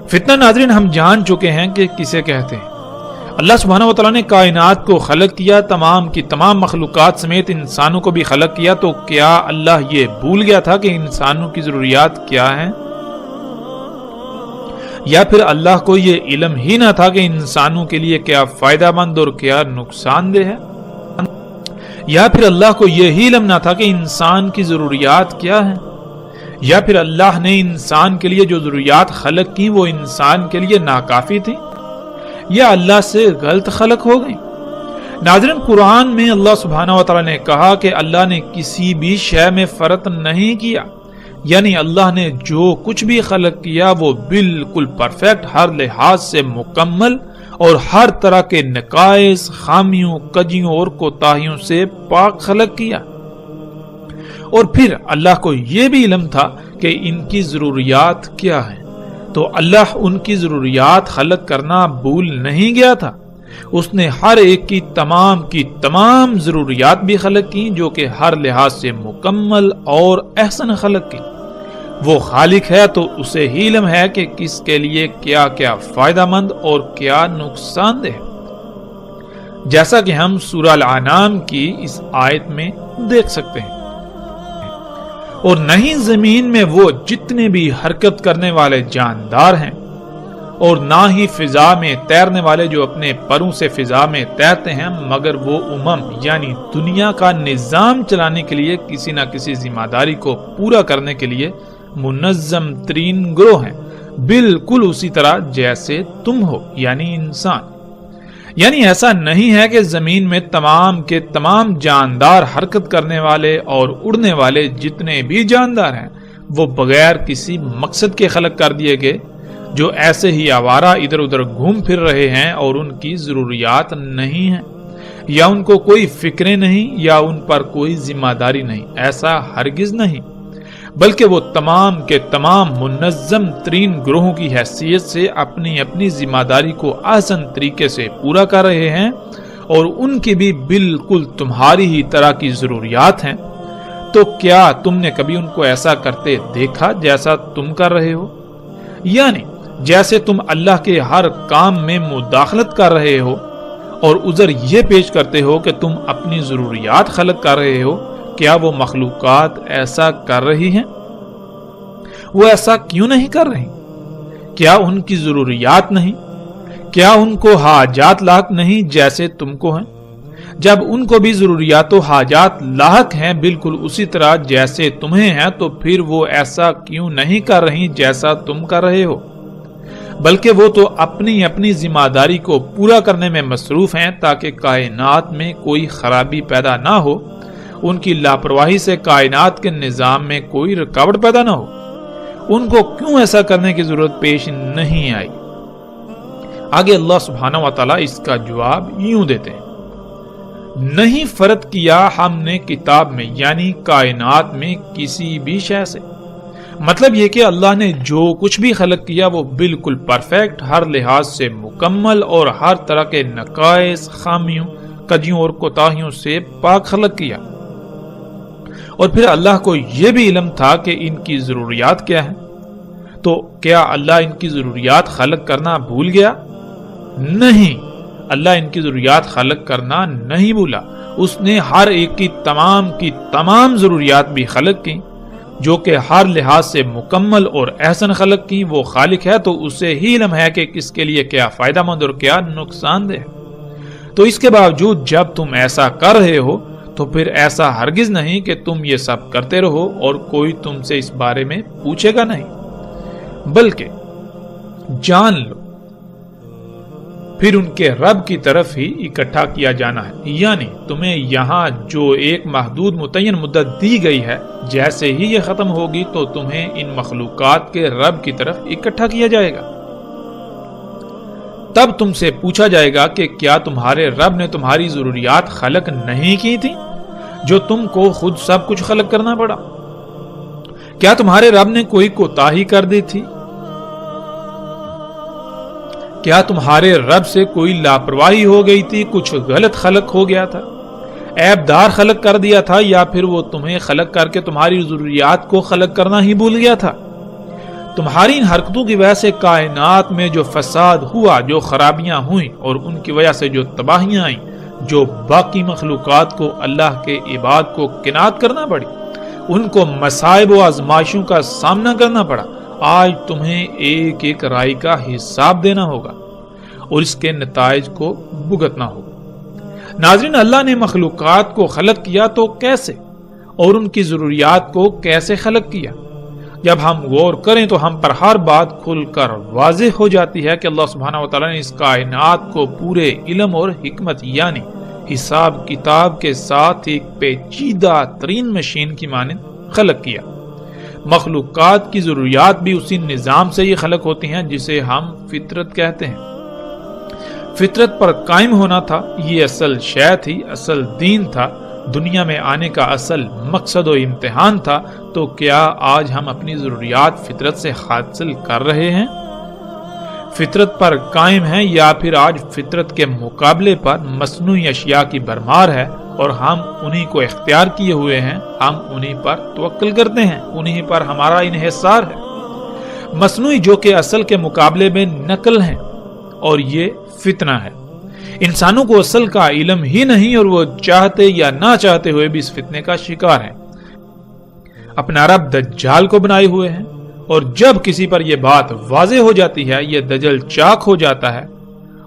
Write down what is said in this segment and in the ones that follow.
فتنہ ناظرین ہم جان چکے ہیں کہ کسے کہتے ہیں۔ اللہ سبحانہ و تعالیٰ نے کائنات کو خلق کیا، تمام کی تمام مخلوقات سمیت انسانوں کو بھی خلق کیا، تو کیا اللہ یہ بھول گیا تھا کہ انسانوں کی ضروریات کیا ہیں؟ یا پھر اللہ کو یہ علم ہی نہ تھا کہ انسانوں کے لیے کیا فائدہ مند اور کیا نقصان دہ ہے؟ یا پھر اللہ کو یہی علم نہ تھا کہ انسان کی ضروریات کیا ہیں؟ یا پھر اللہ نے انسان کے لیے جو ضروریات خلق کی وہ انسان کے لیے ناکافی تھی، یا اللہ سے غلط خلق ہو گئی؟ ناظرین، قرآن میں اللہ سبحانہ و تعالیٰ نے کہا کہ اللہ نے کسی بھی شے میں فرق نہیں کیا، یعنی اللہ نے جو کچھ بھی خلق کیا وہ بالکل پرفیکٹ، ہر لحاظ سے مکمل اور ہر طرح کے نقائص، خامیوں، کجیوں اور کوتاہیوں سے پاک خلق کیا۔ اور پھر اللہ کو یہ بھی علم تھا کہ ان کی ضروریات کیا ہیں، تو اللہ ان کی ضروریات خلق کرنا بھول نہیں گیا تھا۔ اس نے ہر ایک کی تمام ضروریات بھی خلق کی، جو کہ ہر لحاظ سے مکمل اور احسن خلق کی۔ وہ خالق ہے تو اسے ہی علم ہے کہ کس کے لیے کیا کیا فائدہ مند اور کیا نقصان دہ، جیسا کہ ہم سورہ الانعام کی اس آیت میں دیکھ سکتے ہیں۔ اور نہیں زمین میں وہ جتنے بھی حرکت کرنے والے جاندار ہیں، اور نہ ہی فضا میں تیرنے والے جو اپنے پروں سے فضا میں تیرتے ہیں، مگر وہ یعنی دنیا کا نظام چلانے کے لیے کسی نہ کسی ذمہ داری کو پورا کرنے کے لیے منظم ترین گروہ ہیں، بالکل اسی طرح جیسے تم ہو، یعنی انسان۔ یعنی ایسا نہیں ہے کہ زمین میں تمام کے تمام جاندار، حرکت کرنے والے اور اڑنے والے جتنے بھی جاندار ہیں، وہ بغیر کسی مقصد کے خلق کر دیے گئے، جو ایسے ہی آوارہ ادھر ادھر گھوم پھر رہے ہیں اور ان کی ضروریات نہیں ہیں، یا ان کو کوئی فکریں نہیں، یا ان پر کوئی ذمہ داری نہیں۔ ایسا ہرگز نہیں، بلکہ وہ تمام کے تمام منظم ترین گروہوں کی حیثیت سے اپنی اپنی ذمہ داری کو احسن طریقے سے پورا کر رہے ہیں، اور ان کی بھی بالکل تمہاری ہی طرح کی ضروریات ہیں۔ تو کیا تم نے کبھی ان کو ایسا کرتے دیکھا جیسا تم کر رہے ہو؟ یعنی جیسے تم اللہ کے ہر کام میں مداخلت کر رہے ہو اور عذر یہ پیش کرتے ہو کہ تم اپنی ضروریات خلق کر رہے ہو، کیا وہ مخلوقات ایسا کر رہی ہیں؟ وہ ایسا کیوں نہیں کر رہی؟ کیا ان کی ضروریات نہیں؟ کیا ان کو حاجات لاحق نہیں جیسے تم کو ہیں؟ جب ان کو بھی ضروریات و حاجات لاحق ہیں بالکل اسی طرح جیسے تمہیں ہیں، تو پھر وہ ایسا کیوں نہیں کر رہی جیسا تم کر رہے ہو؟ بلکہ وہ تو اپنی ذمہ داری کو پورا کرنے میں مصروف ہیں، تاکہ کائنات میں کوئی خرابی پیدا نہ ہو، ان کی لاپرواہی سے کائنات کے نظام میں کوئی رکاوٹ پیدا نہ ہو۔ ان کو کیوں ایسا کرنے کی ضرورت پیش نہیں آئی؟ آگے اللہ سبحانہ و تعالیٰ اس کا جواب یوں دیتے ہیں، نہیں فرق کیا ہم نے کتاب میں، یعنی کائنات میں کسی بھی شے سے۔ مطلب یہ کہ اللہ نے جو کچھ بھی خلق کیا وہ بالکل پرفیکٹ، ہر لحاظ سے مکمل اور ہر طرح کے نقائص، خامیوں، کجیوں اور کوتاہیوں سے پاک خلق کیا۔ اور پھر اللہ کو یہ بھی علم تھا کہ ان کی ضروریات کیا ہیں۔ تو کیا اللہ ان کی ضروریات خلق کرنا بھول گیا؟ نہیں، اللہ ان کی ضروریات خلق کرنا نہیں بھولا۔ اس نے ہر ایک کی تمام ضروریات بھی خلق کی، جو کہ ہر لحاظ سے مکمل اور احسن خلق کی۔ وہ خالق ہے تو اسے ہی علم ہے کہ کس کے لیے کیا فائدہ مند اور کیا نقصان دہ۔ تو اس کے باوجود جب تم ایسا کر رہے ہو تو پھر ایسا ہرگز نہیں کہ تم یہ سب کرتے رہو اور کوئی تم سے اس بارے میں پوچھے گا نہیں، بلکہ جان لو پھر ان کے رب کی طرف ہی اکٹھا کیا جانا ہے۔ یعنی تمہیں یہاں جو ایک محدود متعین مدت دی گئی ہے، جیسے ہی یہ ختم ہوگی تو تمہیں ان مخلوقات کے رب کی طرف اکٹھا کیا جائے گا۔ تب تم سے پوچھا جائے گا کہ کیا تمہارے رب نے تمہاری ضروریات خلق نہیں کی تھی، جو تم کو خود سب کچھ خلق کرنا پڑا؟ کیا تمہارے رب نے کوئی کوتاہی کر دی تھی؟ کیا تمہارے رب سے کوئی لاپرواہی ہو گئی تھی، کچھ غلط خلق ہو گیا تھا، عیب دار خلق کر دیا تھا، یا پھر وہ تمہیں خلق کر کے تمہاری ضروریات کو خلق کرنا ہی بھول گیا تھا؟ تمہاری ان حرکتوں کی وجہ سے کائنات میں جو فساد ہوا، جو خرابیاں ہوئیں، اور ان کی وجہ سے جو تباہیاں آئیں، جو باقی مخلوقات کو، اللہ کے عباد کو قناعت کرنا پڑی، ان کو مصائب و آزمائشوں کا سامنا کرنا پڑا، آج تمہیں ایک ایک رائے کا حساب دینا ہوگا اور اس کے نتائج کو بھگتنا ہوگا۔ ناظرین، اللہ نے مخلوقات کو خلق کیا تو کیسے، اور ان کی ضروریات کو کیسے خلق کیا؟ جب ہم غور کریں تو ہم پر ہر بات کھل کر واضح ہو جاتی ہے کہ اللہ سبحانہ و تعالیٰ نے اس کائنات کو پورے علم اور حکمت یعنی حساب کتاب کے ساتھ ایک پیچیدہ ترین مشین کی مانند خلق کیا۔ مخلوقات کی ضروریات بھی اسی نظام سے یہ خلق ہوتی ہیں جسے ہم فطرت کہتے ہیں۔ فطرت پر قائم ہونا تھا، یہ اصل شے تھی، اصل دین تھا، دنیا میں آنے کا اصل مقصد و امتحان تھا۔ تو کیا آج ہم اپنی ضروریات فطرت سے حاصل کر رہے ہیں؟ فطرت پر قائم ہیں، یا پھر آج فطرت کے مقابلے پر مصنوعی اشیاء کی بھرمار ہے اور ہم انہی کو اختیار کیے ہوئے ہیں، ہم انہی پر توکل کرتے ہیں، انہی پر ہمارا انحصار ہے۔ مصنوعی جو کہ اصل کے مقابلے میں نقل ہیں، اور یہ فتنہ ہے۔ انسانوں کو اصل کا علم ہی نہیں اور وہ چاہتے یا نہ چاہتے ہوئے بھی اس فتنے کا شکار ہیں۔ اپنا رب دجال کو بنائے ہوئے ہیں، اور جب کسی پر یہ بات واضح ہو جاتی ہے، یہ دجل چاک ہو جاتا ہے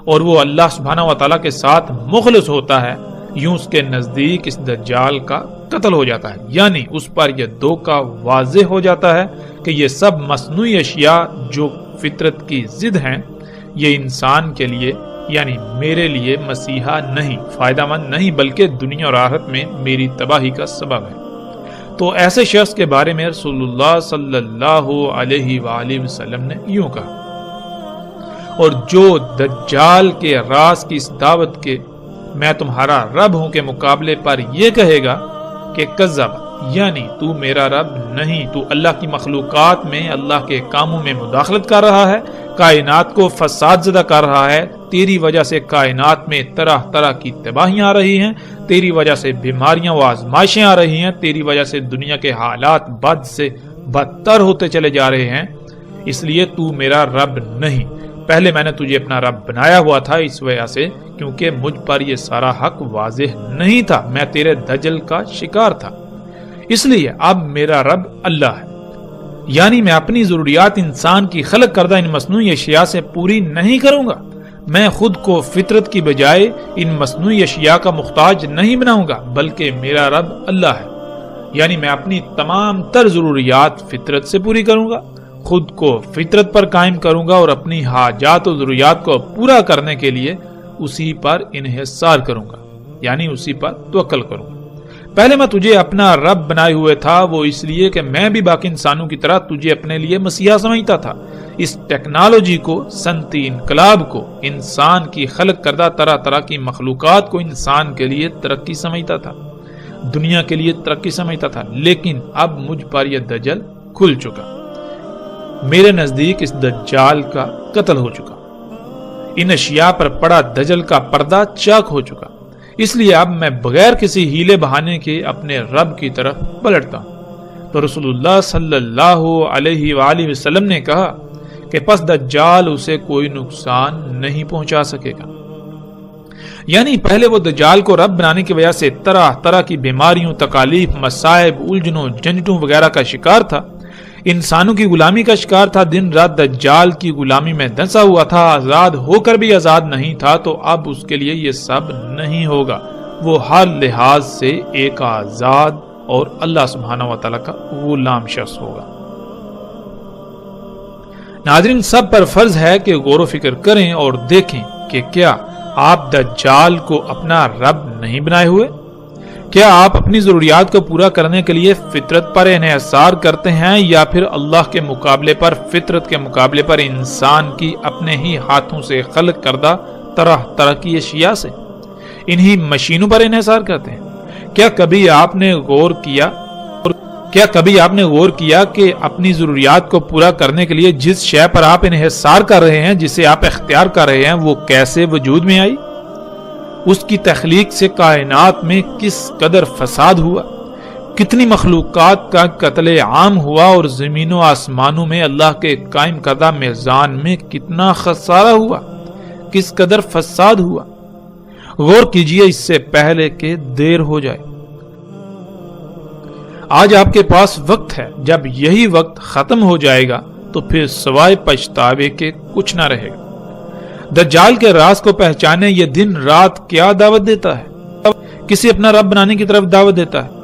اور وہ اللہ سبحانہ و تعالیٰ کے ساتھ مخلص ہوتا ہے، یوں اس کے نزدیک اس دجال کا قتل ہو جاتا ہے، یعنی اس پر یہ دھوکہ واضح ہو جاتا ہے کہ یہ سب مصنوعی اشیاء جو فطرت کی ضد ہیں، یہ انسان کے لیے یعنی میرے لیے مسیحا نہیں، فائدہ مند نہیں، بلکہ دنیا اور آخرت میں میری تباہی کا سبب ہے۔ تو ایسے شخص کے بارے میں رسول اللہ صلی اللہ علیہ وآلہ وسلم نے یوں کہا، اور جو دجال کے راز کی اس دعوت کے میں تمہارا رب ہوں کے مقابلے پر یہ کہے گا کہ کذب، یعنی تو میرا رب نہیں، تو اللہ کی مخلوقات میں، اللہ کے کاموں میں مداخلت کر رہا ہے، کائنات کو فساد زدہ کر رہا ہے، تیری وجہ سے کائنات میں طرح طرح کی تباہیاں آ رہی ہیں، تیری وجہ سے بیماریاں و آزمائشیں آ رہی ہیں، تیری وجہ سے دنیا کے حالات بد سے بدتر ہوتے چلے جا رہے ہیں، اس لیے تو میرا رب نہیں۔ پہلے میں نے تجھے اپنا رب بنایا ہوا تھا اس وجہ سے کیونکہ مجھ پر یہ سارا حق واضح نہیں تھا، میں تیرے دجل کا شکار تھا، اس لیے اب میرا رب اللہ ہے، یعنی میں اپنی ضروریات انسان کی خلق کردہ ان مصنوعی اشیاء سے پوری نہیں کروں گا، میں خود کو فطرت کی بجائے ان مصنوعی اشیاء کا محتاج نہیں بناؤں گا، بلکہ میرا رب اللہ ہے، یعنی میں اپنی تمام تر ضروریات فطرت سے پوری کروں گا، خود کو فطرت پر قائم کروں گا اور اپنی حاجات و ضروریات کو پورا کرنے کے لیے اسی پر انحصار کروں گا، یعنی اسی پر توکل کروں گا۔ پہلے میں تجھے اپنا رب بنائے ہوئے تھا، وہ اس لیے کہ میں بھی باقی انسانوں کی طرح تجھے اپنے لیے مسیحا سمجھتا تھا، اس ٹیکنالوجی کو، صنعتی انقلاب کو، انسان کی خلق کردہ طرح طرح کی مخلوقات کو انسان کے لیے ترقی سمجھتا تھا، دنیا کے لیے ترقی سمجھتا تھا، لیکن اب مجھ پر یہ دجل کھل چکا، میرے نزدیک اس دجال کا قتل ہو چکا، ان اشیاء پر پڑا دجل کا پردہ چاک ہو چکا، اس لیے اب میں بغیر کسی ہیلے بہانے کے اپنے رب کی طرف پلٹتا ہوں۔ تو رسول اللہ صلی اللہ علیہ وآلہ وسلم نے کہا کہ پس دجال اسے کوئی نقصان نہیں پہنچا سکے گا، یعنی پہلے وہ دجال کو رب بنانے کی وجہ سے طرح طرح کی بیماریوں، تکالیف، مصائب، الجھنوں، جھنجھٹوں وغیرہ کا شکار تھا، انسانوں کی غلامی کا شکار تھا، دن رات دجال کی غلامی میں دھنسا ہوا تھا، آزاد ہو کر بھی آزاد نہیں تھا، تو اب اس کے لیے یہ سب نہیں ہوگا، وہ ہر لحاظ سے ایک آزاد اور اللہ سبحانہ و تعالیٰ کا غلام شخص ہوگا۔ ناظرین، سب پر فرض ہے کہ غور و فکر کریں اور دیکھیں کہ کیا آپ دجال کو اپنا رب نہیں بنائے ہوئے؟ کیا آپ اپنی ضروریات کو پورا کرنے کے لیے فطرت پر انحصار کرتے ہیں، یا پھر اللہ کے مقابلے پر، فطرت کے مقابلے پر انسان کی اپنے ہی ہاتھوں سے خلق کردہ طرح طرح کی اشیاء سے، انہی مشینوں پر انحصار کرتے ہیں؟ کیا کبھی آپ نے غور کیا کہ اپنی ضروریات کو پورا کرنے کے لیے جس شے پر آپ انحصار کر رہے ہیں، جسے آپ اختیار کر رہے ہیں، وہ کیسے وجود میں آئی؟ اس کی تخلیق سے کائنات میں کس قدر فساد ہوا، کتنی مخلوقات کا قتل عام ہوا اور زمین و آسمانوں میں اللہ کے قائم کردہ میزان میں کتنا خسارہ ہوا، کس قدر فساد ہوا۔ غور کیجئے اس سے پہلے کہ دیر ہو جائے۔ آج آپ کے پاس وقت ہے، جب یہی وقت ختم ہو جائے گا تو پھر سوائے پچھتاوے کے کچھ نہ رہے گا۔ دجال کے راز کو پہچانے یہ دن رات کیا دعوت دیتا ہے؟ کسی اپنا رب بنانے کی طرف دعوت دیتا ہے،